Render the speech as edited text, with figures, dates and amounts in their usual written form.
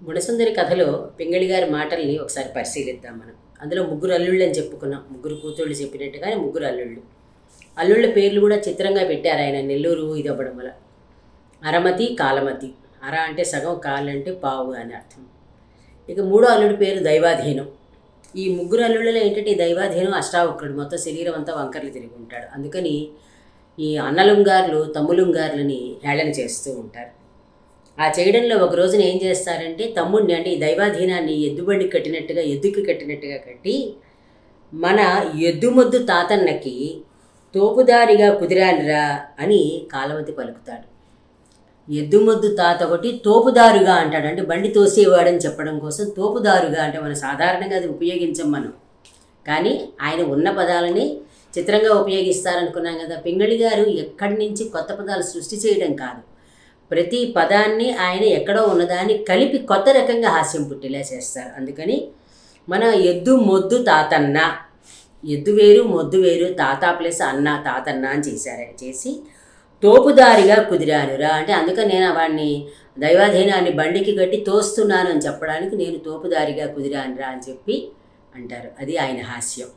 గుణసుందరి కథలో పింగళి గారి మాటల్ని ఒకసారి పరిశీలిద్దాం మనం. అందులో ముగ్గురు అల్లుళ్ళు అని చెప్పుకున్నాం. ముగ్గురు కూతుళ్ళు చెప్పినట్టుగానే ముగ్గురు అల్లుళ్ళు. అల్లుళ్ళ పేర్లు కూడా చిత్రంగా పెట్టారు ఆయన నెల్లూరు ఇది అవ్వడం వల్ల. అరమతి, కాలమతి. అర అంటే సగం, కాలు అంటే పావు అని అర్థం. ఇక మూడో అల్లుడి పేరు దైవాధీనం. ఈ ముగ్గురు అల్లుళ్ళలో ఏంటంటే ఈ దైవాధీనం అష్టావక్రుడు, మొత్తం శరీరం అంతా వంకర్లు తిరిగి ఉంటాడు. అందుకని ఈ అన్నలుంగారులు తమ్ములుంగారులని హేళన చేస్తూ ఉంటారు. ఆ చేయడంలో ఒక రోజున ఏం చేస్తారంటే తమ్ముడిని, అంటే ఈ దైవాధీనాన్ని ఎద్దుబండి కట్టినట్టుగా, ఎద్దుకి కట్టినట్టుగా కట్టి మన ఎద్దుమొద్దు తాతన్నకి తోపుదారిగా కుదిరానిరా అని కాలమతి పలుకుతాడు. ఎద్దుమొద్దు తాత ఒకటి తోపుదారుగా అంటాడు, అంటే బండి తోసేవాడని చెప్పడం కోసం తోపుదారుగా అంటే మనం సాధారణంగా అది ఉపయోగించం మనం, కానీ ఆయన ఉన్న పదాలని చిత్రంగా ఉపయోగిస్తారనుకున్నాం కదా. పింగళి గారు ఎక్కడి నుంచి కొత్త పదాలు సృష్టి చేయడం కాదు, ప్రతి పదాన్ని ఆయన ఎక్కడో ఉన్నదాన్ని కలిపి కొత్త రకంగా హాస్యం పుట్టేలా చేస్తారు. అందుకని మన ఎద్దు మొద్దు తాతన్న, ఎద్దు వేరు మొద్దు వేరు, తాత ప్లస్ అన్న తాతన్న అని చేసి తోపుదారిగా కుదిరానురా అంటే అందుకని నేను వాడిని దైవాధీనాన్ని బండికి కట్టి తోస్తున్నాను అని చెప్పడానికి నేను తోపుదారిగా కుదిరానురా అని చెప్పి అంటారు. అది ఆయన హాస్యం.